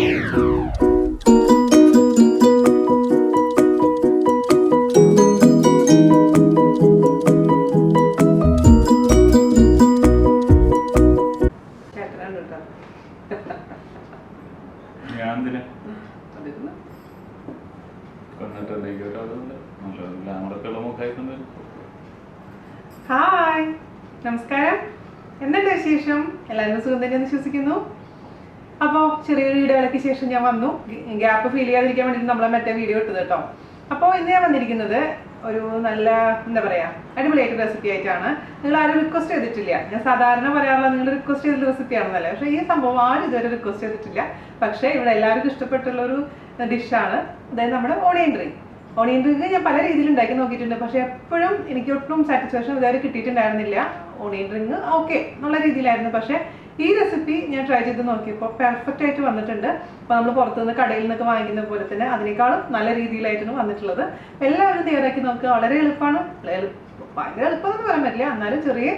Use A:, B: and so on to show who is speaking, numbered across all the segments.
A: Hi, നമസ്കാരം. എന്തുണ്ട് വിശേഷം? എല്ലാവരും സുഖം തന്നെയെന്ന് വിശ്വസിക്കുന്നു. അപ്പോൾ ചെറിയൊരു ഇടവേളയ്ക്ക് ശേഷം ഞാൻ വന്നു. ഗ്യാപ്പ് ഫീൽ ചെയ്യാതിരിക്കാൻ വേണ്ടിയിട്ട് നമ്മളെ മറ്റേ വീഡിയോ ഇട്ടത് കേട്ടോ. അപ്പോൾ ഇന്ന് ഞാൻ വന്നിരിക്കുന്നത് ഒരു നല്ല എന്താ പറയുക അടിപൊളിയായിട്ട് റെസിപ്പി ആയിട്ടാണ്. നിങ്ങൾ ആരും റിക്വസ്റ്റ് ചെയ്തിട്ടില്ല. ഞാൻ സാധാരണ പറയാറുള്ള നിങ്ങൾ റിക്വസ്റ്റ് ചെയ്ത റെസിപ്പിയാണെന്നല്ലേ, പക്ഷേ ഈ സംഭവം ആരും ഇതുവരെ റിക്വസ്റ്റ് ചെയ്തിട്ടില്ല. പക്ഷേ ഇവിടെ എല്ലാവർക്കും ഇഷ്ടപ്പെട്ടുള്ളൊരു ഡിഷാണ്. അതായത് നമ്മുടെ ഓണിയൻ റിംഗ്. ഓണിയൻ റിംഗ് ഞാൻ പല രീതിയിൽ ഉണ്ടാക്കി നോക്കിയിട്ടുണ്ട്, പക്ഷെ എപ്പോഴും എനിക്ക് ഒട്ടും സാറ്റിസ്ഫാക്ഷൻ ഇതുവരെ കിട്ടിയിട്ടുണ്ടായിരുന്നില്ല. ഓണിയൻ റിംഗ് ഓക്കെ എന്നുള്ള രീതിയിലായിരുന്നു, പക്ഷേ ഈ റെസിപ്പി ഞാൻ ട്രൈ ചെയ്ത് നോക്കിയപ്പോൾ പെർഫെക്റ്റ് ആയിട്ട് വന്നിട്ടുണ്ട്. അപ്പോൾ നമ്മൾ പുറത്തുനിന്ന് കടയിൽ നിന്നൊക്കെ വാങ്ങിക്കുന്ന പോലെ തന്നെ അതിനേക്കാളും നല്ല രീതിയിലായിട്ടാണ് വന്നിട്ടുള്ളത്. എല്ലാവരും തയ്യാറാക്കി നോക്കുക. വളരെ എളുപ്പമാണ്. ഭയങ്കര എളുപ്പമെന്ന് പറയാൻ പറ്റില്ല, എന്നാലും ചെറിയ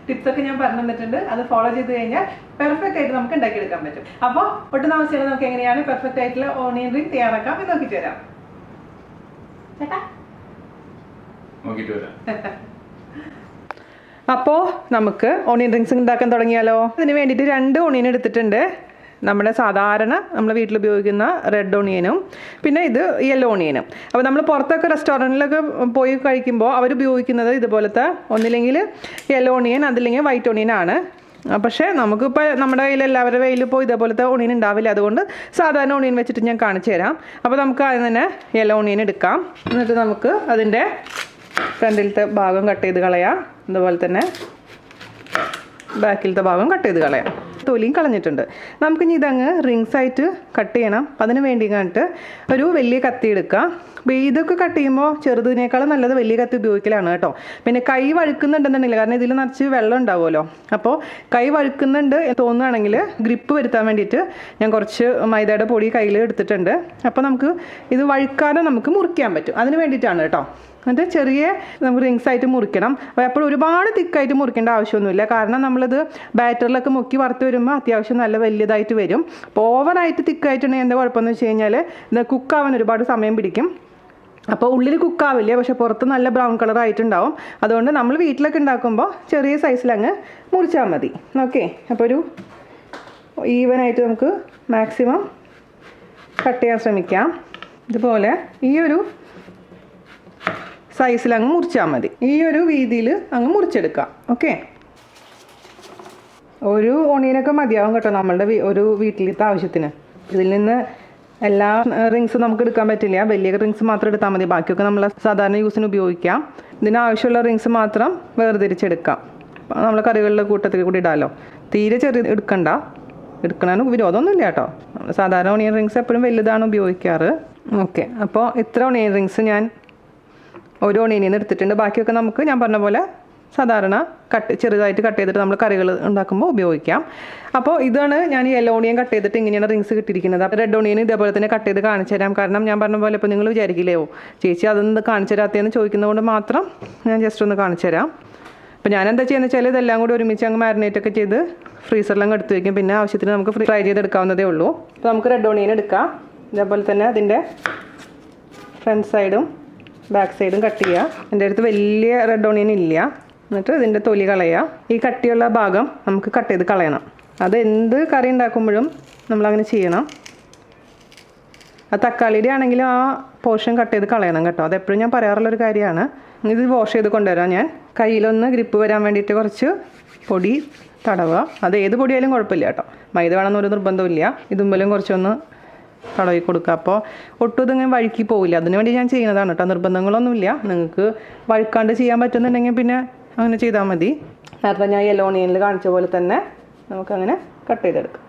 A: ടിപ്സൊക്കെ ഞാൻ പറഞ്ഞു തന്നിട്ടുണ്ട്. അത് ഫോളോ ചെയ്ത് കഴിഞ്ഞാൽ പെർഫെക്റ്റ് ആയിട്ട് നമുക്ക് ഉണ്ടാക്കിയെടുക്കാൻ പറ്റും. അപ്പോൾ ഒട്ടും താമസിച്ചാൽ നമുക്ക് എങ്ങനെയാണ് പെർഫെക്റ്റ് ആയിട്ടുള്ള ഓണിയൻ റിംഗ് തയ്യാറാക്കാം എന്ന് നോക്കിയിട്ട് വരാം. ചേട്ടാ അപ്പോൾ നമുക്ക് ഓണിയൻ റിങ്സ് ഉണ്ടാക്കാൻ തുടങ്ങിയാലോ. അതിന് വേണ്ടിയിട്ട് 2 ഓണിയൻ എടുത്തിട്ടുണ്ട്. നമ്മുടെ സാധാരണ നമ്മൾ വീട്ടിൽ ഉപയോഗിക്കുന്ന റെഡ് ഓണിയനും പിന്നെ ഇത് യെല്ലോ ഓണിയനും. അപ്പോൾ നമ്മൾ പുറത്തൊക്കെ റെസ്റ്റോറൻറ്റിലൊക്കെ പോയി കഴിക്കുമ്പോൾ അവർ ഉപയോഗിക്കുന്നത് ഇതുപോലത്തെ ഒന്നില്ലെങ്കിൽ യെല്ലോ ഓണിയൻ അതില്ലെങ്കിൽ വൈറ്റ് ഓണിയൻ ആണ്. പക്ഷേ നമുക്കിപ്പോൾ നമ്മുടെ കയ്യിൽ എല്ലാവരുടെ കയ്യിൽ ഇപ്പോൾ ഇതേപോലത്തെ ഓണിയൻ ഉണ്ടാവില്ല. അതുകൊണ്ട് സാധാരണ ഓണിയൻ വെച്ചിട്ട് ഞാൻ കാണിച്ചു തരാം. അപ്പോൾ നമുക്ക് അതിൽ തന്നെ യെല്ലോ ഓണിയൻ എടുക്കാം. എന്നിട്ട് നമുക്ക് അതിൻ്റെ ഫ്രണ്ടിലത്തെ ഭാഗം കട്ട് ചെയ്ത് കളയാം. അതുപോലെ തന്നെ ബാക്കിലത്തെ ഭാഗം കട്ട് ചെയ്ത് കളയാം. തൊലിയും കളഞ്ഞിട്ടുണ്ട്. നമുക്കിനി ഇതങ്ങ് റിങ്സ് ആയിട്ട് കട്ട് ചെയ്യണം. അതിന് വേണ്ടി കണ്ടിട്ട് ഒരു വലിയ കത്തി എടുക്കുക. ഇതൊക്കെ കട്ട് ചെയ്യുമ്പോൾ ചെറുതിനേക്കാളും നല്ലത് വലിയ കത്തി ഉപയോഗിക്കലാണ് കേട്ടോ. പിന്നെ കൈ വഴുക്കുന്നുണ്ടെന്നുണ്ടെങ്കിൽ, കാരണം ഇതിൽ നിറച്ച് വെള്ളം ഉണ്ടാവുമല്ലോ, അപ്പോൾ കൈ വഴുക്കുന്നുണ്ട് തോന്നുകയാണെങ്കിൽ ഗ്രിപ്പ് വരുത്താൻ വേണ്ടിയിട്ട് ഞാൻ കുറച്ച് മൈദയുടെ പൊടി കയ്യിൽ എടുത്തിട്ടുണ്ട്. അപ്പോൾ നമുക്ക് ഇത് വഴുക്കാതെ നമുക്ക് മുറിക്കാൻ പറ്റും. അതിന് വേണ്ടിയിട്ടാണ് കേട്ടോ. എന്നിട്ട് ചെറിയ നമുക്ക് റിങ്സ് ആയിട്ട് മുറിക്കണം. അപ്പോൾ എപ്പോഴും ഒരുപാട് തിക്കായിട്ട് മുറിക്കേണ്ട ആവശ്യമൊന്നുമില്ല, കാരണം നമ്മളിത് ബാറ്ററിലൊക്കെ മുക്കി വറുത്ത് വരുമ്പോൾ അത്യാവശ്യം നല്ല വലിയതായിട്ട് വരും. അപ്പോൾ ഓവറായിട്ട് തിക്കായിട്ടുണ്ടെങ്കിൽ എന്താ കുഴപ്പമെന്ന് വെച്ച് കഴിഞ്ഞാൽ ഇത് കുക്കാവാൻ ഒരുപാട് സമയം പിടിക്കും. അപ്പോൾ ഉള്ളിൽ കുക്കാവില്ല, പക്ഷെ പുറത്ത് നല്ല ബ്രൗൺ കളർ ആയിട്ടുണ്ടാവും. അതുകൊണ്ട് നമ്മൾ വീട്ടിലൊക്കെ ഉണ്ടാക്കുമ്പോൾ ചെറിയ സൈസിലങ്ങ് മുറിച്ചാൽ മതി. ഓക്കെ, അപ്പോൾ ഒരു ഈവനായിട്ട് നമുക്ക് മാക്സിമം കട്ട് ചെയ്യാൻ ശ്രമിക്കാം. ഇതുപോലെ ഈ ഒരു സൈസിൽ അങ്ങ് മുറിച്ചാൽ മതി. ഈ ഒരു വീതിയിൽ അങ്ങ് മുറിച്ചെടുക്കാം. ഓക്കെ, ഒരു ഓണിയനൊക്കെ മതിയാവും കേട്ടോ നമ്മളുടെ ഒരു വീട്ടിലത്തെ ആവശ്യത്തിന്. ഇതിൽ നിന്ന് എല്ലാ റിങ്സും നമുക്ക് എടുക്കാൻ പറ്റില്ല. വലിയ റിങ്സ് മാത്രം എടുത്താൽ മതി. ബാക്കിയൊക്കെ നമ്മൾ സാധാരണ യൂസിന് ഉപയോഗിക്കാം. ഇതിനാവശ്യമുള്ള റിങ്സ് മാത്രം വേർതിരിച്ചെടുക്കാം. നമ്മൾ കറികളുടെ കൂട്ടത്തിൽ കൂടി ഇടാമല്ലോ. തീരെ ചെറിയ എടുക്കണതിന് വിരോധമൊന്നുമില്ല കേട്ടോ. നമ്മൾ സാധാരണ ഓണിയൻ റിങ്സ് എപ്പോഴും വലുതാണ് ഉപയോഗിക്കാറ്. ഓക്കെ, അപ്പോൾ ഇത്ര ഓണിയൻ റിങ്സ് ഞാൻ ഒരു ഓണിയനിൽ നിന്ന് എടുത്തിട്ടുണ്ട്. ബാക്കിയൊക്കെ നമുക്ക് ഞാൻ പറഞ്ഞ പോലെ സാധാരണ ചെറുതായിട്ട് കട്ട് ചെയ്തിട്ട് നമ്മൾ കറികൾ ഉണ്ടാക്കുമ്പോൾ ഉപയോഗിക്കാം. അപ്പോൾ ഇതാണ് ഞാൻ യെല്ലോ ഓണിയൻ കട്ട് ചെയ്തിട്ട് ഇങ്ങനെയാണ് റിങ്സ് കിട്ടിയിരിക്കുന്നത്. അപ്പോൾ റെഡ് ഓണിയൻ ഇതേപോലെ തന്നെ കട്ട് ചെയ്ത് കാണിച്ചു തരാം. കാരണം ഞാൻ പറഞ്ഞ പോലെ ഇപ്പോൾ നിങ്ങൾ വിചാരിക്കില്ലയോ ചേച്ചി അതൊന്ന് കാണിച്ചു തരാത്തതെന്ന് ചോദിക്കുന്നതുകൊണ്ട് മാത്രം ഞാൻ ജസ്റ്റ് ഒന്ന് കാണിച്ചു തരാം. അപ്പോൾ ഞാൻ എന്താ ചെയ്യുന്നത് വെച്ചാൽ ഇതെല്ലാം കൂടി ഒരുമിച്ച് അങ്ങ് മാരിനേറ്റ് ഒക്കെ ചെയ്ത് ഫ്രീസറിലങ്ങ് എടുത്ത് വയ്ക്കും. പിന്നെ ആവശ്യത്തിന് നമുക്ക് ഫ്രൈ ചെയ്തെടുക്കാവുന്നതേ ഉള്ളൂ. അപ്പോൾ നമുക്ക് റെഡ് ഓണിയൻ എടുക്കാം. ഇതേപോലെ തന്നെ അതിൻ്റെ ഫ്രണ്ട് സൈഡും ബാക്ക് സൈഡും കട്ട് ചെയ്യുക. എൻ്റെ അടുത്ത് വലിയ റെഡ് ഓണിയൻ ഇല്ല. എന്നിട്ട് ഇതിൻ്റെ തൊലി കളയുക. ഈ കട്ടിയുള്ള ഭാഗം നമുക്ക് കട്ട് ചെയ്ത് കളയണം. അത് എന്ത് കറി ഉണ്ടാക്കുമ്പോഴും നമ്മളങ്ങനെ ചെയ്യണം. ആ തക്കാളിയുടെ ആണെങ്കിലും ആ പോർഷൻ കട്ട് ചെയ്ത് കളയണം കേട്ടോ. അതെപ്പോഴും ഞാൻ പറയാറുള്ളൊരു കാര്യമാണ്. ഇത് വാഷ് ചെയ്ത് കൊണ്ടുവരാം. ഞാൻ കയ്യിലൊന്ന് ഗ്രിപ്പ് വരാൻ വേണ്ടിയിട്ട് കുറച്ച് പൊടി തടവുക. അത് ഏത് പൊടിയായാലും കുഴപ്പമില്ല കേട്ടോ. മൈദ വേണമെന്നൊരു നിർബന്ധമില്ല. ഇതുമ്പോലും കുറച്ചൊന്ന് തടവി കൊടുക്കുക. അപ്പോൾ ഒട്ടും ഇതിങ്ങനെ വഴുക്കി പോവില്ല. അതിനു വേണ്ടി ഞാൻ ചെയ്യുന്നതാണ് കേട്ടോ. നിർബന്ധങ്ങളൊന്നുമില്ല. നിങ്ങൾക്ക് വഴുക്കാണ്ട് ചെയ്യാൻ പറ്റുന്നുണ്ടെങ്കിൽ പിന്നെ അങ്ങനെ ചെയ്താൽ മതി. നേരത്തെ ഞാൻ യെല്ലോ ഓണിയനിൽ കാണിച്ച പോലെ തന്നെ നമുക്കങ്ങനെ കട്ട് ചെയ്തെടുക്കാം.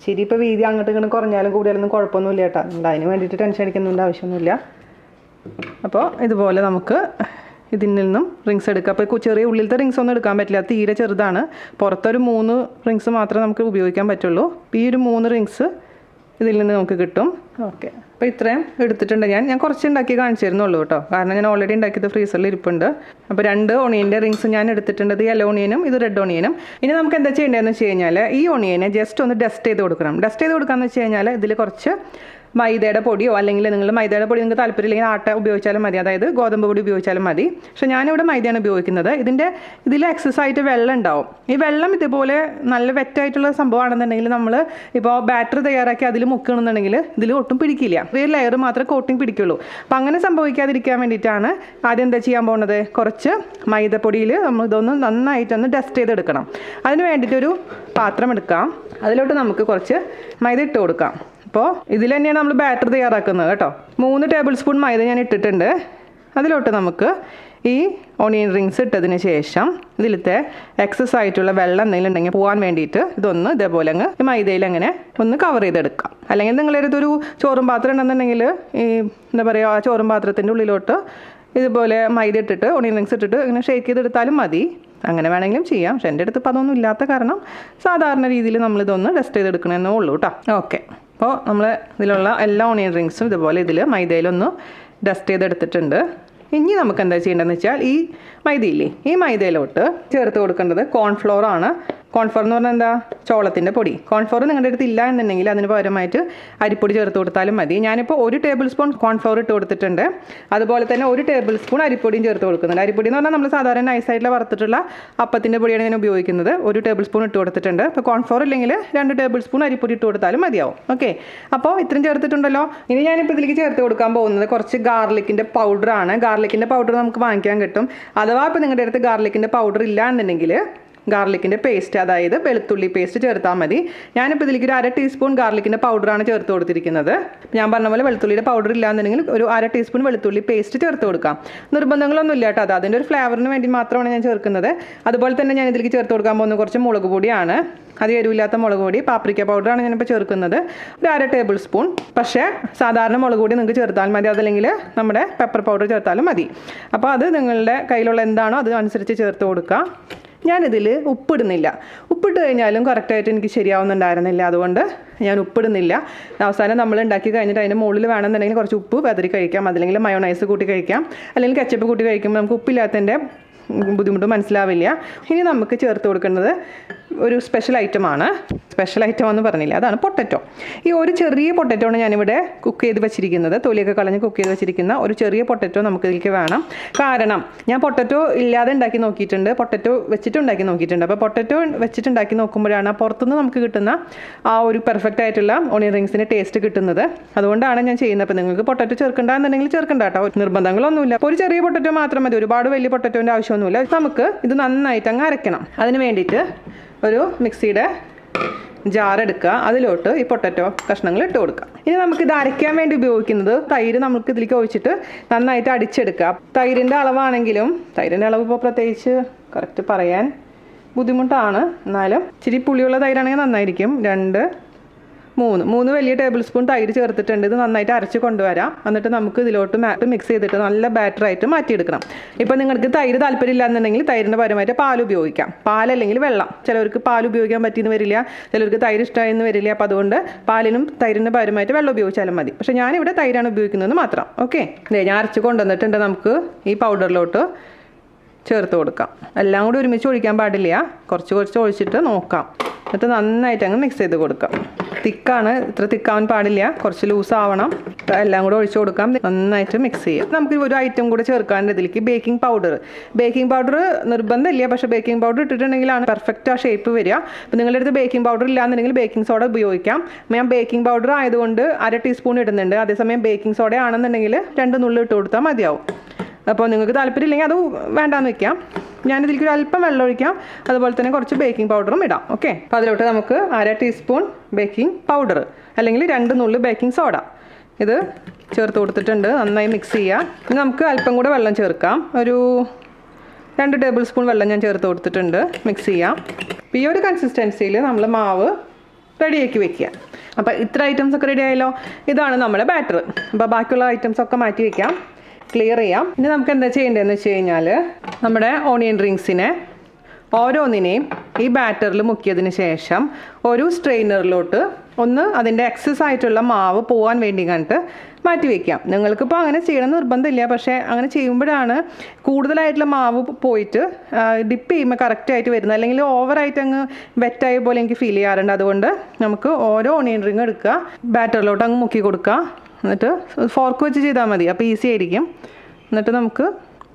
A: ശരി, ഇപ്പോൾ വീതി അങ്ങോട്ട് ഇങ്ങോട്ട് കുറഞ്ഞാലും കൂടിയാലൊന്നും കുഴപ്പമൊന്നുമില്ല കേട്ടോ. അതിന് വേണ്ടിയിട്ട് ടെൻഷൻ അടിക്കുന്നതിൻ്റെ ആവശ്യമൊന്നുമില്ല. അപ്പോൾ ഇതുപോലെ നമുക്ക് ഇതിൽ നിന്നും റിങ്സ് എടുക്കുക. അപ്പോൾ ചെറിയ ഉള്ളിലത്തെ റിങ്സ് ഒന്നും എടുക്കാൻ പറ്റില്ല, തീരെ ചെറുതാണ്. പുറത്തൊരു 3 റിങ്സ് മാത്രമേ നമുക്ക് ഉപയോഗിക്കാൻ പറ്റുള്ളൂ. ഈ ഒരു 3 റിങ്സ് ഇതിൽ നിന്ന് നമുക്ക് കിട്ടും. ഓക്കെ, അപ്പോൾ ഇത്രയും എടുത്തിട്ടുണ്ട് ഞാൻ കുറച്ച് ഉണ്ടാക്കി കാണിച്ചിരുന്നുള്ളൂ കേട്ടോ, കാരണം ഞാൻ ഓൾറെഡി ഉണ്ടാക്കിയത് ഫ്രീസറിൽ ഇരിപ്പുണ്ട്. അപ്പോൾ 2 ഓണിയൻ്റെ റിങ്സ് ഞാൻ എടുത്തിട്ടുണ്ട്, ഇത് യെല്ലോ ഓണിയനും ഇത് റെഡ് ഓണിയനും. ഇനി നമുക്ക് എന്താ ചെയ്യേണ്ടതെന്ന് വെച്ച് കഴിഞ്ഞാൽ ഈ ഓണിയനെ ജസ്റ്റ് ഒന്ന് ഡസ്റ്റ് ചെയ്ത് കൊടുക്കണം. ഡസ്റ്റ് ചെയ്ത് കൊടുക്കാമെന്ന് വെച്ച് കഴിഞ്ഞാൽ ഇതിൽ കുറച്ച് മൈദയുടെ പൊടിയോ അല്ലെങ്കിൽ നിങ്ങൾ മൈദയുടെ പൊടി നിങ്ങൾക്ക് താല്പര്യമില്ലെങ്കിൽ ആട്ട ഉപയോഗിച്ചാലും മതി, അതായത് ഗോതമ്പ് പൊടി ഉപയോഗിച്ചാലും മതി. പക്ഷേ ഞാനിവിടെ മൈദയാണ് ഉപയോഗിക്കുന്നത്. ഇതിൽ എക്സസ് ആയിട്ട് വെള്ളം ഉണ്ടാവും. ഈ വെള്ളം ഇതുപോലെ നല്ല വെറ്റായിട്ടുള്ള സംഭവമാണെന്നുണ്ടെങ്കിൽ നമ്മൾ ഇപ്പോൾ ബാറ്റർ തയ്യാറാക്കി അതിൽ മുക്കണമെന്നുണ്ടെങ്കിൽ ഇതിൽ ഒട്ടും പിടിക്കില്ല, ഒരു ലെയർ മാത്രമേ കോട്ടിങ് പിടിക്കുള്ളൂ. അപ്പം അങ്ങനെ സംഭവിക്കാതിരിക്കാൻ വേണ്ടിയിട്ടാണ് ആദ്യം എന്താ ചെയ്യാൻ പോകുന്നത്, കുറച്ച് മൈദപ്പൊടിയിൽ നമ്മൾ ഇതൊന്ന് നന്നായിട്ടൊന്ന് ഡസ്റ്റ് ചെയ്തെടുക്കണം. അതിന് വേണ്ടിയിട്ടൊരു പാത്രം എടുക്കാം, അതിലോട്ട് നമുക്ക് കുറച്ച് മൈദ ഇട്ട് കൊടുക്കാം. അപ്പോൾ ഇതിൽ തന്നെയാണ് നമ്മൾ ബാറ്റർ തയ്യാറാക്കുന്നത് കേട്ടോ. 3 ടേബിൾ സ്പൂൺ മൈദ ഞാൻ ഇട്ടിട്ടുണ്ട്. അതിലോട്ട് നമുക്ക് ഈ ഓണിയൻ റിങ്സ് ഇട്ടതിന് ശേഷം ഇതിലത്തെ എക്സസ് ആയിട്ടുള്ള വെള്ളം എന്തെങ്കിലും ഉണ്ടെങ്കിൽ പോകാൻ വേണ്ടിയിട്ട് ഇതൊന്ന് ഇതേപോലെ അങ്ങ് ഈ മൈദയിൽ അങ്ങനെ ഒന്ന് കവർ ചെയ്തെടുക്കാം. അല്ലെങ്കിൽ നിങ്ങളുടെ അടുത്തൊരു ചോറും പാത്രം ഉണ്ടെന്നുണ്ടെങ്കിൽ ഈ എന്താ പറയുക, ആ ചോറും പാത്രത്തിൻ്റെ ഉള്ളിലോട്ട് ഇതുപോലെ മൈദ ഇട്ടിട്ട് ഓണിയൻ റിങ്സ് ഇട്ടിട്ട് ഇങ്ങനെ ഷേക്ക് ചെയ്തെടുത്താലും മതി. അങ്ങനെ വേണമെങ്കിലും ചെയ്യാം. പക്ഷെ എൻ്റെ അടുത്ത് ഇപ്പോൾ അതൊന്നും ഇല്ലാത്ത കാരണം സാധാരണ രീതിയിൽ നമ്മളിതൊന്ന് ഡസ്റ്റ് ചെയ്തെടുക്കണമെന്നേ ഉള്ളൂ കേട്ടോ. ഓക്കെ, അപ്പോൾ നമ്മൾ ഇതിലുള്ള എല്ലാ ഓണിയൻ റിങ്സും ഇതുപോലെ ഇതിൽ മൈദയിലൊന്ന് ഡസ്റ്റ് ചെയ്തെടുത്തിട്ടുണ്ട്. ഇനി നമുക്ക് എന്താ ചെയ്യേണ്ടതെന്ന് വെച്ചാൽ ഈ മൈദയില്ലേ, ഈ മൈദയിലോട്ട് ചേർത്ത് കൊടുക്കേണ്ടത് കോൺഫ്ലോർ ആണ്. കോൺഫ്ലോർ എന്ന് പറഞ്ഞാൽ എന്താ, ചോളത്തിൻ്റെ പൊടി. കോൺഫ്ലോർ നിങ്ങളുടെ അടുത്ത് ഇല്ല എന്നുണ്ടെങ്കിൽ അതിന് പകരമായിട്ട് അരിപ്പൊടി ചേർത്ത് കൊടുത്താലും മതി. ഞാനിപ്പോൾ 1 ടേബിൾ സ്പൂൺ കോൺഫ്ലോർ ഇട്ട് കൊടുത്തിട്ടുണ്ട്. അതുപോലെ തന്നെ 1 ടേബിൾ സ്പൂൺ അരിപ്പൊടിയും ചേർത്ത് കൊടുക്കുന്നുണ്ട്. അരിപ്പൊടി എന്ന് പറഞ്ഞാൽ നമ്മൾ സാധാരണ നൈസായിട്ടുള്ള വറുത്തിട്ടുള്ള അപ്പത്തിൻ്റെ പൊടിയാണ് ഞാൻ ഉപയോഗിക്കുന്നത്. 1 ടേബിൾ സ്പൂൺ ഇട്ട് കൊടുത്തിട്ടുണ്ട്. ഇപ്പോൾ കോൺഫ്ലോർ ഇല്ലെങ്കിൽ 2 ടേബിൾ സ്പൂൺ അരിപ്പൊടി ഇട്ട് കൊടുത്താലും മതിയാവും. ഓക്കെ, അപ്പോൾ ഇത്രയും ചേർത്തിട്ടുണ്ടല്ലോ. ഇനി ഞാനിപ്പോൾ ഇതിലേക്ക് ചേർത്ത് കൊടുക്കാൻ പോകുന്നത് കുറച്ച് ഗാർലിക്കിൻ്റെ പൗഡറാണ്. ഗാർലിക്കിൻ്റെ പൗഡർ നമുക്ക് വാങ്ങിക്കാൻ കിട്ടും. അഥവാ ഇപ്പോൾ നിങ്ങളുടെ അടുത്ത് ഗാർലിക്കിൻ്റെ പൗഡർ ഇല്ല എന്നുണ്ടെങ്കിൽ ഗാർലിക്കിൻ്റെ പേസ്റ്റ്, അതായത് വെളുത്തുള്ളി പേസ്റ്റ് ചേർത്താൽ മതി. ഞാനിപ്പോൾ ഇതിലേക്ക് ഒരു 1/2 ടീസ്പൂൺ ഗാർലിക്കിൻ്റെ പൗഡറാണ് ചേർത്ത് കൊടുത്തിരിക്കുന്നത്. ഞാൻ പറഞ്ഞ പോലെ വെളുത്തുള്ളിയുടെ പൗഡർ ഇല്ലാന്നുണ്ടെങ്കിൽ ഒരു 1/2 ടീസ്പൂൺ വെളുത്തുള്ളി പേസ്റ്റ് ചേർത്ത് കൊടുക്കാം. നിർബന്ധങ്ങളൊന്നും ഇല്ല കേട്ടോ, അതിൻ്റെ ഒരു ഫ്ലേവറിന് വേണ്ടി മാത്രമാണ് ഞാൻ ചേർക്കുന്നത്. അതുപോലെ തന്നെ ഞാൻ ഇതിലേക്ക് ചേർത്ത് കൊടുക്കാൻ പോകുന്ന കുറച്ച് മുളക് പൊടിയാണ്. അത് എരിവില്ലാത്ത മുളക് പൊടി, പാപ്രിക്ക പൗഡറാണ് ഞാനിപ്പോൾ ചേർക്കുന്നത്, ഒരു 1/2 ടേബിൾ സ്പൂൺ. പക്ഷേ സാധാരണ മുളക് പൊടി നിങ്ങൾക്ക് ചേർത്താൽ മതി, അതല്ലെങ്കിൽ നമ്മുടെ പെപ്പർ പൗഡർ ചേർത്താലും മതി. അപ്പോൾ അത് നിങ്ങളുടെ കയ്യിലുള്ള എന്താണോ അതിനനുസരിച്ച് ചേർത്ത് കൊടുക്കുക. ഞാനിതിൽ ഉപ്പിടുന്നില്ല. ഉപ്പിട്ട് കഴിഞ്ഞാലും കറക്റ്റായിട്ട് എനിക്ക് ശരിയാവുന്നുണ്ടായിരുന്നില്ല, അതുകൊണ്ട് ഞാൻ ഉപ്പിടുന്നില്ല. അവസാനം നമ്മൾ ഉണ്ടാക്കി കഴിഞ്ഞിട്ട് അതിൻ്റെ മുകളിൽ വേണമെന്നുണ്ടെങ്കിൽ കുറച്ച് ഉപ്പ് വെതറി കഴിക്കാം, അല്ലെങ്കിൽ മയോണൈസ് കൂട്ടി കഴിക്കാം, അല്ലെങ്കിൽ കെച്ചപ്പ് കൂട്ടി കഴിക്കുമ്പോൾ നമുക്ക് ഉപ്പില്ലാത്തതിൻ്റെ ബുദ്ധിമുട്ട് മനസ്സിലാവില്ല. ഇനി നമുക്ക് ചേർത്ത് കൊടുക്കേണ്ടത് ഒരു സ്പെഷ്യൽ ഐറ്റമാണ്. സ്പെഷ്യൽ ഐറ്റം എന്ന് പറഞ്ഞില്ല, അതാണ് പൊട്ടറ്റോ. ഈ ഒരു ചെറിയ പൊട്ടറ്റോണ് ഞാനിവിടെ കുക്ക് ചെയ്ത് വെച്ചിരിക്കുന്നത്, തൊലിയൊക്കെ കളഞ്ഞ് കുക്ക് ചെയ്ത് വെച്ചിരിക്കുന്ന ഒരു ചെറിയ പൊട്ടറ്റോ നമുക്ക് ഇതിലേക്ക് വേണം. കാരണം ഞാൻ പൊട്ടറ്റോ ഇല്ലാതെ ഉണ്ടാക്കി നോക്കിയിട്ടുണ്ട്, പൊട്ടറ്റോ വെച്ചിട്ട് ഉണ്ടാക്കി നോക്കിയിട്ടുണ്ട്. അപ്പോൾ പൊട്ടറ്റോ വെച്ചിട്ടുണ്ടാക്കി നോക്കുമ്പോഴാണ് പുറത്തുനിന്ന് നമുക്ക് കിട്ടുന്ന ആ ഒരു പെർഫെക്റ്റ് ആയിട്ടുള്ള ഓണിയൻ റിങ്സിൻ്റെ ടേസ്റ്റ് കിട്ടുന്നത്. അതുകൊണ്ടാണ് ഞാൻ ചെയ്യുന്നത്. അപ്പോൾ നിങ്ങൾക്ക് പൊട്ടറ്റോ ചേർക്കണ്ടെന്നുണ്ടെങ്കിൽ ചേർക്കണ്ട കേട്ടോ, നിർബന്ധങ്ങളൊന്നുമില്ല. ഒരു ചെറിയ പൊട്ടറ്റോ മാത്രം മതി, ഒരുപാട് വലിയ പൊട്ടറ്റോൻ്റെ ആവശ്യമൊന്നുമില്ല. നമുക്ക് ഇത് നന്നായിട്ട് അങ്ങ് അരയ്ക്കണം. അതിന് വേണ്ടിയിട്ട് ഒരു മിക്സിയുടെ ജാർ എടുക്കുക, അതിലോട്ട് ഈ പൊട്ടറ്റോ കഷ്ണങ്ങൾ ഇട്ട് കൊടുക്കുക. ഇനി നമുക്കിത് അരയ്ക്കാൻ വേണ്ടി ഉപയോഗിക്കുന്നത് തൈര് നമുക്ക് ഇതിലേക്ക് ഒഴിച്ചിട്ട് നന്നായിട്ട് അടിച്ചെടുക്കുക. തൈരിൻ്റെ അളവാണെങ്കിലും, തൈരിൻ്റെ അളവ് ഇപ്പോൾ പ്രത്യേകിച്ച് കറക്റ്റ് പറയാൻ ബുദ്ധിമുട്ടാണ്, എന്നാലും ഇച്ചിരി പുളിയുള്ള തൈരാണെങ്കിൽ നന്നായിരിക്കും. 3 വലിയ ടേബിൾ സ്പൂൺ തൈര് ചേർത്തിട്ടുണ്ട്. ഇത് നന്നായിട്ട് അരച്ച് കൊണ്ടുവരാം. എന്നിട്ട് നമുക്ക് ഇതിലോട്ട് മിക്സ് ചെയ്തിട്ട് നല്ല ബാറ്ററായിട്ട് മാറ്റിയെടുക്കണം. ഇപ്പോൾ നിങ്ങൾക്ക് തൈര് താല്പര്യമില്ല എന്നുണ്ടെങ്കിൽ തൈരിൻ്റെ പകരമായിട്ട് പാൽ ഉപയോഗിക്കാം, പാലല്ലെങ്കിൽ വെള്ളം. ചിലവർക്ക് പാൽ ഉപയോഗിക്കാൻ പറ്റിയെന്ന് വരില്ല, ചിലർക്ക് തൈര് ഇഷ്ടമായെന്ന് വരില്ല. അപ്പോൾ അതുകൊണ്ട് പാലിനും തൈരിൻ്റെ പകരമായിട്ട് വെള്ളം ഉപയോഗിച്ചാലും മതി. പക്ഷേ ഞാനിവിടെ തൈരാണ് ഉപയോഗിക്കുന്നത് മാത്രം. ഓക്കെ, ഞാൻ അരച്ച് കൊണ്ടുവന്നിട്ടുണ്ട്. നമുക്ക് ഈ പൗഡറിലോട്ട് ചേർത്ത് കൊടുക്കാം. എല്ലാം കൂടി ഒരുമിച്ച് ഒഴിക്കാൻ പാടില്ല, കുറച്ച് ഒഴിച്ചിട്ട് നോക്കാം. എന്നിട്ട് നന്നായിട്ട് അങ്ങ് മിക്സ് ചെയ്ത് കൊടുക്കാം. തിക്കാണ്, ഇത്ര തിക്കാവാൻ പാടില്ല, കുറച്ച് ലൂസ് ആവണം. എല്ലാം കൂടെ ഒഴിച്ചു കൊടുക്കാം, നന്നായിട്ട് മിക്സ് ചെയ്യാം. നമുക്ക് ഒരു ഐറ്റം കൂടെ ചേർക്കാനുണ്ട് ഇതിലേക്ക്, ബേക്കിംഗ് പൗഡർ. ബേക്കിംഗ് പൗഡർ നിർബന്ധമില്ല, പക്ഷേ ബേക്കിംഗ് പൗഡർ ഇട്ടിട്ടുണ്ടെങ്കിലാണ് പെർഫെക്റ്റ് ആ ഷേപ്പ് വരിക. അപ്പോൾ നിങ്ങളുടെ അടുത്ത് ബേക്കിംഗ് പൗഡർ ഇല്ലാന്നുണ്ടെങ്കിൽ ബേക്കിംഗ് സോഡ ഉപയോഗിക്കാം. ഞാൻ ബേക്കിംഗ് പൗഡർ ആയതുകൊണ്ട് 1/2 ടീസ്പൂൺ ഇടുന്നുണ്ട്. അതേസമയം ബേക്കിംഗ് സോഡ ആണെന്നുണ്ടെങ്കിൽ 2 നുള്ളി ഇട്ട് കൊടുത്താൽ മതിയാവും. അപ്പോൾ നിങ്ങൾക്ക് താല്പര്യമില്ലെങ്കിൽ അത് വേണ്ടാന്ന് വെക്കാം. ഞാനിതിലേക്ക് ഒരു അല്പം വെള്ളം ഒഴിക്കാം, അതുപോലെ തന്നെ കുറച്ച് ബേക്കിംഗ് പൗഡറും ഇടാം. ഓക്കെ, അപ്പോൾ അതിലോട്ട് നമുക്ക് 1/2 ടീസ്പൂൺ ബേക്കിംഗ് പൗഡർ അല്ലെങ്കിൽ 2 നുള്ളി ബേക്കിംഗ് സോഡ ഇത് ചേർത്ത് കൊടുത്തിട്ടുണ്ട്. നന്നായി മിക്സ് ചെയ്യാം. ഇനി നമുക്ക് അല്പം കൂടെ വെള്ളം ചേർക്കാം. ഒരു 2 ടേബിൾ സ്പൂൺ വെള്ളം ഞാൻ ചേർത്ത് കൊടുത്തിട്ടുണ്ട്. മിക്സ് ചെയ്യാം. അപ്പോൾ ഈ ഒരു കൺസിസ്റ്റൻസിയിൽ നമ്മൾ മാവ് റെഡിയാക്കി വെക്കുക. അപ്പോൾ ഇത്ര ഐറ്റംസ് ഒക്കെ റെഡി ആയല്ലോ. ഇതാണ് നമ്മുടെ ബാറ്റർ. അപ്പോൾ ബാക്കിയുള്ള ഐറ്റംസ് ഒക്കെ മാറ്റി വയ്ക്കാം, ക്ലിയർ ചെയ്യാം. ഇനി നമുക്ക് എന്താ ചെയ്യേണ്ടതെന്ന് വെച്ച് കഴിഞ്ഞാൽ നമ്മുടെ ഓണിയൻ റിങ്സിനെ ഓരോന്നിനെയും ഈ ബാറ്ററിൽ മുക്കിയതിന് ശേഷം ഒരു സ്ട്രെയിനറിലോട്ട് ഒന്ന് അതിൻ്റെ എക്സസ് ആയിട്ടുള്ള മാവ് പോകാൻ വേണ്ടി കണ്ടിട്ട് മാറ്റി വയ്ക്കാം. നിങ്ങൾക്കിപ്പോൾ അങ്ങനെ ചെയ്യണം നിർബന്ധമില്ല, പക്ഷേ അങ്ങനെ ചെയ്യുമ്പോഴാണ് കൂടുതലായിട്ടുള്ള മാവ് പോയിട്ട് ഡിപ്പ് ചെയ്യുമ്പോൾ കറക്റ്റായിട്ട് വരുന്നത്, അല്ലെങ്കിൽ ഓവറായിട്ട് അങ്ങ് വെറ്റായ പോലെ എനിക്ക് ഫീൽ ചെയ്യാറുണ്ട്. അതുകൊണ്ട് നമുക്ക് ഓരോ ഓണിയൻ റിങ് എടുക്കുക, ബാറ്ററിലോട്ട് അങ്ങ് മുക്കി കൊടുക്കുക, എന്നിട്ട് ഫോർക്ക് വെച്ച് ചെയ്താൽ മതി, അപ്പോൾ ഈസി ആയിരിക്കും. എന്നിട്ട് നമുക്ക്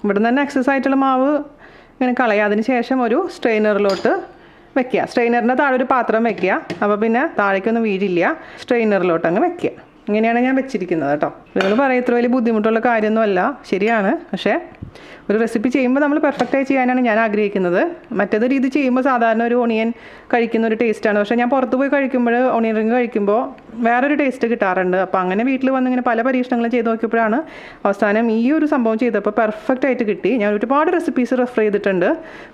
A: ഇവിടെ നിന്ന് തന്നെ എക്സസ് ആയിട്ടുള്ള മാവ് ഇങ്ങനെ കളയുക. അതിന് ശേഷം ഒരു സ്ട്രെയിനറിലോട്ട് വെക്കുക. സ്ട്രെയിനറിൻ്റെ താഴെ ഒരു പാത്രം വെക്കുക, അപ്പോൾ പിന്നെ താഴേക്കൊന്നും വീഴില്ല. സ്ട്രെയിനറിലോട്ട് അങ്ങ് വെക്കുക. ഇങ്ങനെയാണ് ഞാൻ വെച്ചിരിക്കുന്നത് കേട്ടോ. നിങ്ങൾ പറയും ഇത്ര വലിയ ബുദ്ധിമുട്ടുള്ള കാര്യമൊന്നുമല്ല, ശരിയാണ്. പക്ഷേ ഒരു റെസിപ്പി ചെയ്യുമ്പോൾ നമ്മൾ പെർഫെക്റ്റായി ചെയ്യാനാണ് ഞാൻ ആഗ്രഹിക്കുന്നത്. മറ്റേത് രീതി ചെയ്യുമ്പോൾ സാധാരണ ഒരു ഓണിയൻ കഴിക്കുന്ന ഒരു ടേസ്റ്റാണ്. പക്ഷേ ഞാൻ പുറത്ത് പോയി കഴിക്കുമ്പോൾ ഓണിയൻ റിങ് കഴിക്കുമ്പോൾ വേറൊരു ടേസ്റ്റ് കിട്ടാറുണ്ട്. അപ്പോൾ അങ്ങനെ വീട്ടിൽ വന്ന് ഇങ്ങനെ പല പരീക്ഷണങ്ങളും ചെയ്ത് നോക്കിയപ്പോഴാണ് അവസാനം ഈ ഒരു സംഭവം ചെയ്തപ്പോൾ പെർഫെക്റ്റ് ആയിട്ട് കിട്ടി. ഞാൻ ഒരുപാട് റെസിപ്പീസ് റെഫർ ചെയ്തിട്ടുണ്ട്,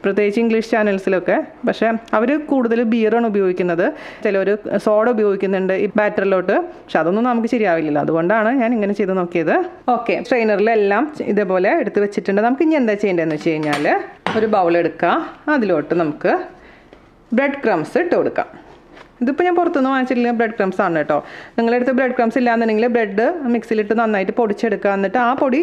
A: പ്രത്യേകിച്ച് ഇംഗ്ലീഷ് ചാനൽസിലൊക്കെ. പക്ഷേ അവർ കൂടുതൽ ബിയറാണ് ഉപയോഗിക്കുന്നത്, ചിലർ സോഡ ഉപയോഗിക്കുന്നുണ്ട് ഈ ബാറ്ററിലോട്ട്. പക്ഷെ അതൊന്നും നമുക്ക് ശരിയാവില്ലല്ലോ, അതുകൊണ്ടാണ് ഞാൻ ഇങ്ങനെ ചെയ്ത് നോക്കിയത്. ഓക്കെ, സ്ട്രെയിനറിലെല്ലാം ഇതേപോലെ എടുത്ത് വെച്ചിട്ടുണ്ട്. നമുക്ക് ഇനി എന്താ ചെയ്യേണ്ടതെന്ന് വെച്ച് കഴിഞ്ഞാൽ ഒരു ബൗൾ എടുക്കുക, അതിലോട്ട് നമുക്ക് ബ്രെഡ് ക്രംസ് ഇട്ട് കൊടുക്കാം. ഇതിപ്പോൾ ഞാൻ പുറത്തുനിന്ന് വാങ്ങിച്ചിട്ടില്ല, ബ്രെഡ് ക്രംസ് ആണ് കേട്ടോ. നിങ്ങളുടെ അടുത്ത് ബ്രെഡ് ക്രംസ് ഇല്ലാന്നുണ്ടെങ്കിൽ ബ്രെഡ് മിക്സിയിലിട്ട് നന്നായിട്ട് പൊടിച്ചെടുക്കുക, എന്നിട്ട് ആ പൊടി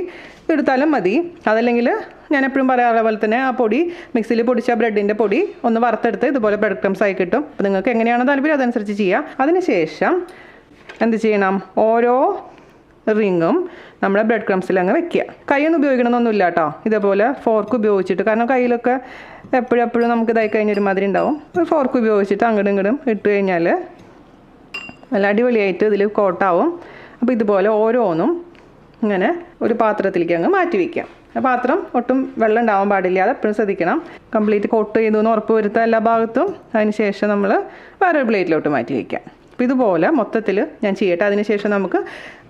A: എടുത്താലും മതി. അതല്ലെങ്കിൽ ഞാൻ എപ്പോഴും പറയാറുള്ള പോലെ തന്നെ ആ പൊടി മിക്സിയിൽ പൊടിച്ച ബ്രെഡിൻ്റെ പൊടി ഒന്ന് വറുത്തെടുത്ത് ഇതുപോലെ ബ്രെഡ് ക്രംസ് ആയി കിട്ടും. അപ്പോൾ നിങ്ങൾക്ക് എങ്ങനെയാണോ താല്പര്യം അതനുസരിച്ച് ചെയ്യാം. അതിനുശേഷം എന്ത് ചെയ്യണം, ഓരോ റിങ്ങും നമ്മുടെ ബ്രെഡ് ക്രംസിൽ അങ്ങ് വെക്കുക. കൈയൊന്നും ഉപയോഗിക്കണമെന്നൊന്നുമില്ല കേട്ടോ, ഇതേപോലെ ഫോർക്ക് ഉപയോഗിച്ചിട്ട്. കാരണം കയ്യിലൊക്കെ എപ്പോഴും നമുക്ക് ഇതായി കഴിഞ്ഞൊരു മാതിരി ഉണ്ടാവും. ഫോർക്ക് ഉപയോഗിച്ചിട്ട് അങ്ങോട്ടും ഇങ്ങോട്ടും ഇട്ട് കഴിഞ്ഞാൽ നല്ല അടിപൊളിയായിട്ട് ഇതിൽ കോട്ടാവും. അപ്പോൾ ഇതുപോലെ ഓരോന്നും ഇങ്ങനെ ഒരു പാത്രത്തിലേക്ക് അങ്ങ് മാറ്റി വയ്ക്കാം. ആ പാത്രം ഒട്ടും വെള്ളം ഉണ്ടാവാൻ പാടില്ല, അത് എപ്പോഴും ശ്രദ്ധിക്കണം. കംപ്ലീറ്റ് കോട്ട് ചെയ്തു എന്ന് ഉറപ്പ് വരുത്തുക എല്ലാ ഭാഗത്തും. അതിന് ശേഷം നമ്മൾ വേറൊരു പ്ലേറ്റിലോട്ട് മാറ്റി വയ്ക്കാം. അപ്പോൾ ഇതുപോലെ മൊത്തത്തിൽ ഞാൻ ചെയ്യട്ടെ. അതിനുശേഷം നമുക്ക്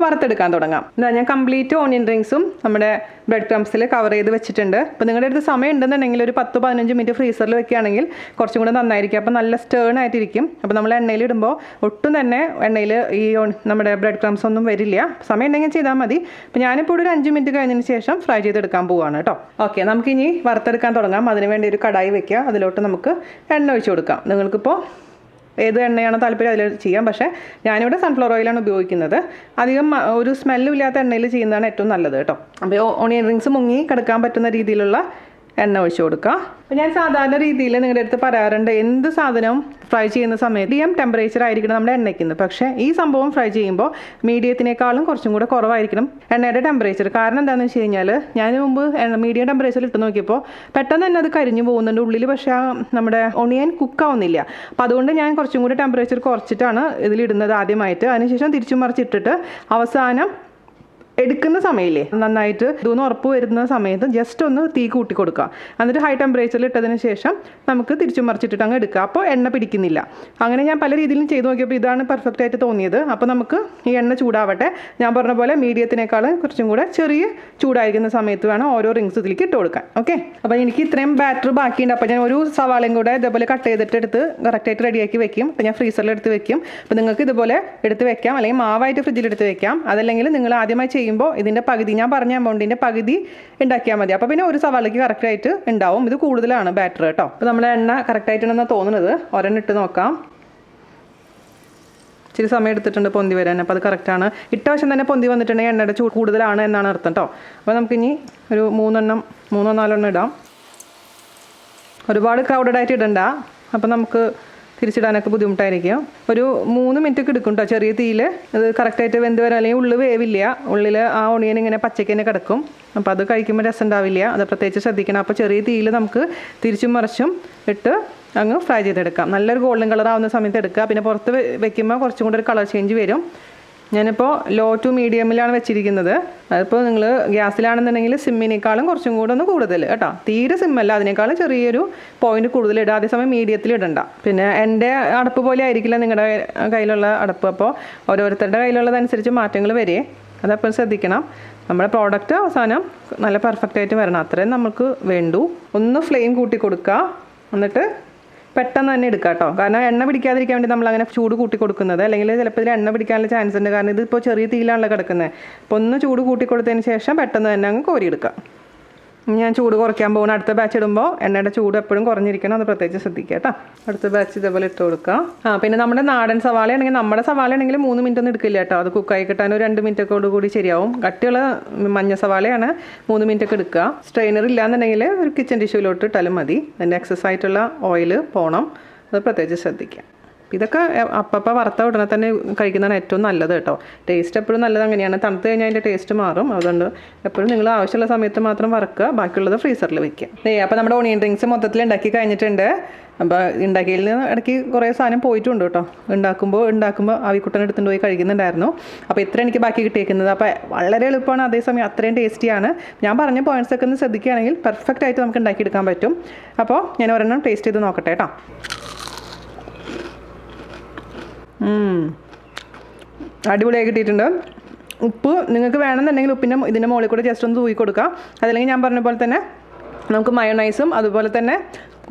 A: വറുത്തെടുക്കാൻ തുടങ്ങാം. ഞാൻ കംപ്ലീറ്റ് ഓണിയൻ റിങ്സും നമ്മുടെ ബ്രെഡ് ക്രംസിൽ കവർ ചെയ്ത് വെച്ചിട്ടുണ്ട്. അപ്പോൾ നിങ്ങളുടെ അടുത്ത് സമയം ഉണ്ടെന്നുണ്ടെങ്കിൽ ഒരു 10-15 മിനിറ്റ് ഫ്രീസറിൽ വെക്കുകയാണെങ്കിൽ കുറച്ചും കൂടെ നന്നായിരിക്കും. അപ്പോൾ നല്ല സ്റ്റേൺ ആയിട്ടിരിക്കും. അപ്പോൾ നമ്മൾ എണ്ണയിൽ ഇടുമ്പോൾ ഒട്ടും തന്നെ എണ്ണയിൽ ഈ നമ്മുടെ ബ്രെഡ് ക്രംസ് ഒന്നും വരില്ല. സമയം ഉണ്ടെങ്കിൽ ചെയ്താൽ മതി. അപ്പോൾ ഞാനിപ്പോൾ ഒരു 5 മിനിറ്റ് കഴിഞ്ഞതിന് ശേഷം ഫ്രൈ ചെയ്തെടുക്കാൻ പോവുകയാണ് കേട്ടോ. ഓക്കെ, നമുക്കിനി വറുത്തെടുക്കാൻ തുടങ്ങാം. അതിനുവേണ്ടി ഒരു കടായി വെക്കുക, അതിലോട്ട് നമുക്ക് എണ്ണ ഒഴിച്ച് കൊടുക്കാം. നിങ്ങൾക്കിപ്പോൾ ഏത് എണ്ണയാണോ താല്പര്യം അതിൽ ചെയ്യാം. പക്ഷേ ഞാനിവിടെ സൺഫ്ലവർ ഓയിലാണ് ഉപയോഗിക്കുന്നത്. അധികം ഒരു സ്മെല്ലും ഇല്ലാത്ത എണ്ണയിൽ ചെയ്യുന്നതാണ് ഏറ്റവും നല്ലത് കേട്ടോ. അപ്പോൾ ഓണിയൻ റിങ്സ് മുങ്ങി കിടക്കാൻ പറ്റുന്ന രീതിയിലുള്ള എണ്ണ ഒഴിച്ച് കൊടുക്കുക. അപ്പോൾ ഞാൻ സാധാരണ രീതിയിൽ നിങ്ങളുടെ അടുത്ത് പറയാറുണ്ട്, എന്ത് സാധനവും ഫ്രൈ ചെയ്യുന്ന സമയത്ത് മീഡിയം ടെമ്പറേച്ചർ ആയിരിക്കണം നമ്മുടെ എണ്ണയ്ക്കുന്നത്. പക്ഷേ ഈ സംഭവം ഫ്രൈ ചെയ്യുമ്പോൾ മീഡിയത്തിനേക്കാളും കുറച്ചും കൂടെ കുറവായിരിക്കണം എണ്ണയുടെ ടെമ്പറേച്ചർ. കാരണം എന്താണെന്ന് വെച്ച് കഴിഞ്ഞാൽ ഞാൻ മുമ്പ് മീഡിയം ടെമ്പറേച്ചറിൽ ഇട്ട് നോക്കിയപ്പോൾ പെട്ടെന്ന് തന്നെ അത് കരിഞ്ഞു പോകുന്നുണ്ട് ഉള്ളിൽ, പക്ഷേ നമ്മുടെ ഒണിയൻ കുക്കാവുന്നില്ല. അപ്പോൾ അതുകൊണ്ട് ഞാൻ കുറച്ചും കൂടി ടെമ്പറേച്ചർ കുറച്ചിട്ടാണ് ഇതിലിടുന്നത് ആദ്യമായിട്ട്. അതിനുശേഷം തിരിച്ചും മറിച്ചിട്ടിട്ട് അവസാനം എടുക്കുന്ന സമയമില്ലേ നന്നായിട്ട് ഇതൊന്ന് ഉറപ്പ് വരുന്ന സമയത്ത് ജസ്റ്റ് ഒന്ന് തീ കൂട്ടി കൊടുക്കുക. എന്നിട്ട് ഹൈ ടെമ്പറേച്ചറിൽ ഇട്ടതിന് ശേഷം നമുക്ക് തിരിച്ചും മറിച്ചിട്ടിട്ട് അങ്ങ് എടുക്കുക. അപ്പോൾ എണ്ണ പിടിക്കുന്നില്ല. അങ്ങനെ ഞാൻ പല രീതിയിലും ചെയ്ത് നോക്കിയപ്പോൾ ഇതാണ് പെർഫെക്റ്റ് ആയിട്ട് തോന്നിയത്. അപ്പോൾ നമുക്ക് ഈ എണ്ണ ചൂടാവട്ടെ. ഞാൻ പറഞ്ഞ പോലെ മീഡിയത്തിനേക്കാളും കുറച്ചും കൂടെ ചെറിയ ചൂടായിരിക്കുന്ന സമയത്ത് വേണം ഓരോ റിങ്സ് ഇതിലേക്ക് ഇട്ട് കൊടുക്കാൻ. ഓക്കെ, അപ്പോൾ എനിക്ക് ഇത്രയും ബാറ്റർ ബാക്കിയുണ്ട്. അപ്പോൾ ഞാൻ ഒരു സവാളയും കൂടെ ഇതേപോലെ കട്ട് ചെയ്തിട്ട് എടുത്ത് കറക്റ്റായിട്ട് റെഡിയാക്കി വെക്കും. അപ്പോൾ ഞാൻ ഫ്രീസറിൽ എടുത്ത് വെക്കും. അപ്പോൾ നിങ്ങൾക്ക് ഇതുപോലെ എടുത്ത് വെക്കാം, അല്ലെങ്കിൽ മാവായിട്ട് ഫ്രിഡ്ജിൽ എടുത്ത് വെക്കാം. അതല്ലെങ്കിൽ നിങ്ങൾ ആദ്യമായി ചെയ്യുമ്പോൾ ഇതിൻ്റെ പകുതി, ഞാൻ പറഞ്ഞ എമൗണ്ടിൻ്റെ പകുതി ഉണ്ടാക്കിയാൽ മതി. അപ്പോൾ പിന്നെ ഒരു സവാളയ്ക്ക് കറക്റ്റായിട്ട് ഉണ്ടാവും. ഇത് കൂടുതലാണ് ബാറ്റർ കേട്ടോ. അപ്പോൾ നമ്മുടെ എണ്ണ കറക്റ്റായിട്ടുണ്ടെന്നാണ് തോന്നുന്നത്. ഒരെണ്ണം ഇട്ട് നോക്കാം. ഇച്ചിരി സമയം എടുത്തിട്ടുണ്ട് പൊന്തി വരാൻ. അപ്പോൾ അത് കറക്റ്റാണ്. ഇട്ട വശം തന്നെ പൊന്തി വന്നിട്ടുണ്ടെങ്കിൽ എണ്ണയുടെ ചൂട് കൂടുതലാണ് എന്നാണ് അർത്ഥം കേട്ടോ. അപ്പോൾ നമുക്കിനി ഒരു 3-4 ഇടാം. ഒരുപാട് ക്രൗഡഡ് ആയിട്ട് ഇടണ്ട, അപ്പോൾ നമുക്ക് തിരിച്ചിടാനൊക്കെ ബുദ്ധിമുട്ടായിരിക്കും. ഒരു 3 മിനിറ്റ് ഒക്കെ എടുക്കും കേട്ടോ ചെറിയ തീയിൽ. അത് കറക്റ്റായിട്ട് വെന്ത് വരാൻ, അല്ലെങ്കിൽ ഉള്ളിൽ വേവില്ല. ഉള്ളിൽ ആ ഓണിയൻ ഇങ്ങനെ പച്ചയ്ക്ക് തന്നെ കിടക്കും. അപ്പോൾ അത് കഴിക്കുമ്പോൾ രസം ഉണ്ടാവില്ല. അത് പ്രത്യേകിച്ച് ശ്രദ്ധിക്കണം. അപ്പോൾ ചെറിയ തീയിൽ നമുക്ക് തിരിച്ചും മറിച്ചും ഇട്ട് അങ്ങ് ഫ്രൈ ചെയ്തെടുക്കാം. നല്ലൊരു ഗോൾഡൻ കളർ ആവുന്ന സമയത്ത് എടുക്കുക. പിന്നെ പുറത്ത് വെക്കുമ്പോൾ കുറച്ചും കൂടെ ഒരു കളർ ചേഞ്ച് വരും. ഞാനിപ്പോൾ ലോ ടു മീഡിയമിലാണ് വെച്ചിരിക്കുന്നത്. അതിപ്പോൾ നിങ്ങൾ ഗ്യാസിലാണെന്നുണ്ടെങ്കിൽ സിമ്മിനേക്കാളും കുറച്ചും കൂടെ ഒന്ന് കൂടുതൽ കേട്ടോ. തീരെ സിമ്മല്ല, അതിനേക്കാളും ചെറിയൊരു പോയിന്റ് കൂടുതൽ ഇടുക. അതേസമയം മീഡിയത്തിൽ ഇടണ്ട. പിന്നെ എൻ്റെ അടപ്പ് പോലെ ആയിരിക്കില്ല നിങ്ങളുടെ കയ്യിലുള്ള അടപ്പ്. അപ്പോൾ ഓരോരുത്തരുടെ കയ്യിലുള്ളതനുസരിച്ച് മാറ്റങ്ങൾ വരെ, അതെപ്പോഴും ശ്രദ്ധിക്കണം. നമ്മുടെ പ്രോഡക്റ്റ് അവസാനം നല്ല പെർഫെക്റ്റ് ആയിട്ട് വരണം, അത്രയും നമുക്ക് വേണ്ടൂ. ഒന്ന് ഫ്ലെയിം കൂട്ടി കൊടുക്കുക, എന്നിട്ട് പെട്ടെന്ന് തന്നെ എടുക്കുക കേട്ടോ. കാരണം എണ്ണ പിടിക്കാതിരിക്കാൻ വേണ്ടി നമ്മൾ അങ്ങനെ ചൂട് കൂട്ടി കൊടുക്കുന്നത്. അല്ലെങ്കിൽ ചിലപ്പോൾ ഇതിൽ എണ്ണ പിടിക്കാനുള്ള ചാൻസ് ഉണ്ട്. കാരണം ഇതിപ്പോൾ ചെറിയ തീയിലാണല്ലോ കിടക്കുന്നത്. അപ്പോൾ ഒന്ന് ചൂട് കൂട്ടി കൊടുത്തതിന് ശേഷം പെട്ടെന്ന് തന്നെ അങ്ങ് കോരിയെടുക്കുക. ഞാൻ ചൂട് കുറയ്ക്കാൻ പോകുന്ന അടുത്ത ബാച്ച് ഇടുമ്പോൾ എണ്ണയുടെ ചൂട് എപ്പോഴും കുറഞ്ഞിരിക്കണം, അത് പ്രത്യേകിച്ച് ശ്രദ്ധിക്കുക കേട്ടോ. അടുത്ത ബാച്ച് ഇതേപോലെ ഇട്ട് കൊടുക്കാം. പിന്നെ നമ്മുടെ നാടൻ സവാള ആണെങ്കിൽ നമ്മുടെ സവാള ആണെങ്കിൽ 3 മിനിറ്റ് ഒന്നും എടുക്കില്ല കേട്ടോ. അത് കുക്കായി കിട്ടാൻ ഒരു 2 മിനിറ്റൊക്കെ കൂടി ശരിയാവും. കട്ടിയുള്ള മഞ്ഞ സവാളയാണ് 3 മിനിറ്റൊക്കെ എടുക്കുക. സ്ട്രെയിനർ ഇല്ലാന്നുണ്ടെങ്കിൽ ഒരു കിച്ചൺ ടിഷ്യൂലോട്ട് ഇട്ടാലും മതി. അതിൻ്റെ എക്സസ് ആയിട്ടുള്ള ഓയിൽ പോകണം, അത് പ്രത്യേകിച്ച് ശ്രദ്ധിക്കാം. ഇതൊക്കെ അപ്പം വറുത്ത ഉടനെ തന്നെ കഴിക്കുന്നതാണ് ഏറ്റവും നല്ലത് കേട്ടോ. ടേസ്റ്റ് എപ്പോഴും നല്ലത് അങ്ങനെയാണ്. തണുത്ത് കഴിഞ്ഞാൽ അതിൻ്റെ ടേസ്റ്റ് മാറും. അതുകൊണ്ട് എപ്പോഴും നിങ്ങൾ ആവശ്യമുള്ള സമയത്ത് മാത്രം വറുക്കുക, ബാക്കിയുള്ളത് ഫ്രീസറിൽ വെക്കുക. അപ്പോൾ നമ്മുടെ ഓണിയൻ റിങ്സ് മൊത്തത്തിൽ ഉണ്ടാക്കി കഴിഞ്ഞിട്ടുണ്ട്. അപ്പോൾ ഉണ്ടാക്കിയതിൽ നിന്ന് ഇടയ്ക്ക് കുറേ സാധനം പോയിട്ടുണ്ട് കേട്ടോ. ഉണ്ടാക്കുമ്പോൾ ആവിക്കുട്ടൻ എടുത്തുകൊണ്ട് പോയി കഴിക്കുന്നുണ്ടായിരുന്നു. അപ്പോൾ ഇത്ര എനിക്ക് ബാക്കി കിട്ടിയേക്കുന്നത്. അപ്പോൾ വളരെ എളുപ്പമാണ്, അതേസമയം അത്രയും ടേസ്റ്റിയാണ്. ഞാൻ പറഞ്ഞ പോയിൻറ്റ്സൊക്കെ ഒന്ന് ശ്രദ്ധിക്കുകയാണെങ്കിൽ പെർഫെക്റ്റ് ആയിട്ട് നമുക്ക് ഉണ്ടാക്കിയെടുക്കാൻ പറ്റും. അപ്പോൾ ഞാൻ ഒരെണ്ണം ടേസ്റ്റ് ചെയ്ത് നോക്കട്ടെ കേട്ടോ. അടിപൊളിയായി കിട്ടിയിട്ടുണ്ട്. ഉപ്പ് നിങ്ങൾക്ക് വേണമെന്നുണ്ടെങ്കിൽ ഉപ്പിൻ്റെ ഇതിൻ്റെ മുകളിൽ കൂടെ ജസ്റ്റ് ഒന്ന് തൂക്കി കൊടുക്കുക. അതല്ലെങ്കിൽ ഞാൻ പറഞ്ഞ പോലെ തന്നെ നമുക്ക് മയോണൈസും അതുപോലെ തന്നെ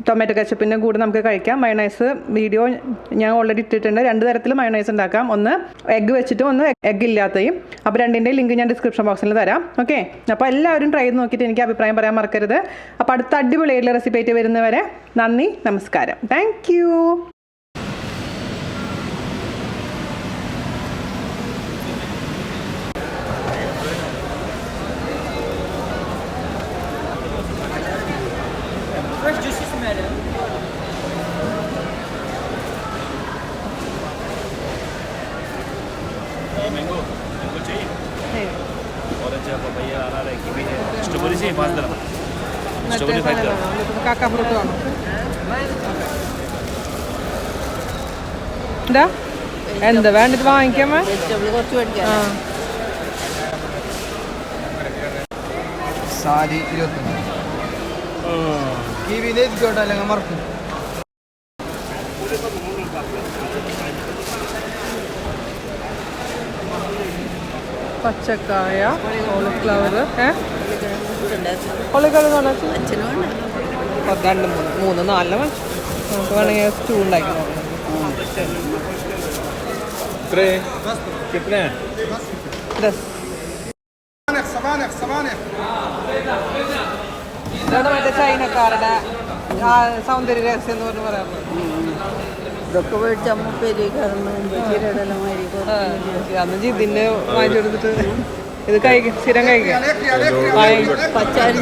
A: ടൊമാറ്റോ കെച്ചപ്പിൻ്റെ കൂടെ നമുക്ക് കഴിക്കാം. മയോണൈസ് വീഡിയോ ഞാൻ ഓൾറെഡി ഇട്ടിട്ടുണ്ട്. 2 തരത്തിൽ മയോണൈസ് ഉണ്ടാക്കാം. ഒന്ന് എഗ്ഗ് വെച്ചിട്ടും ഒന്ന് എഗ്ഗ് ഇല്ലാത്തയും. അപ്പോൾ രണ്ടിൻ്റെ ലിങ്ക് ഞാൻ ഡിസ്ക്രിപ്ഷൻ ബോക്സിൽ തരാം. ഓക്കെ, അപ്പോൾ എല്ലാവരും ട്രൈ ചെയ്ത് നോക്കിയിട്ട് എനിക്ക് അഭിപ്രായം പറയാൻ മറക്കരുത്. അപ്പോൾ അടുത്ത അടിപൊളിയായിട്ടുള്ള റെസിപ്പി ആയിട്ട് വരുന്നവരെ നന്ദി, നമസ്കാരം. Thank you.
B: Fresh juices, madam. Mango चाहिए? Orange, papaya, अनार, कीवी है. Strawberry चाहिए 5 dirham. Strawberry 5 dirham.
A: കാക്ക ഫ്രൂട്ട് വേണം. എന്താ എന്താ വേണ്ടത് വാങ്ങിക്കാമോ?
C: സാരി 21. कीवी दे दो डालेंगे मरकू.
A: പച്ചക്കായ, കോളിഫ്ലവർ, കോളിഫ്ലവർ 2 3 4 നമുക്ക് വേണമെങ്കിൽ സ്റ്റൂ ഉണ്ടാക്കി നോക്കാം.
B: कितने?
A: 10. ഇതാണ് മറ്റേ ചൈനക്കാരുടെ സൗന്ദര്യ രഹസ്യം എന്ന് പറഞ്ഞ് പറയാറുള്ളത്.
D: ഇതൊക്കെ മേടിച്ച് അമ്മ പേര്
A: അന്ന് ജിതിൻ്റെ വാങ്ങിച്ചു കൊടുത്തിട്ട് ഇത് കഴിക്കും, സ്ഥിരം കഴിക്കാം.
D: പച്ചാരി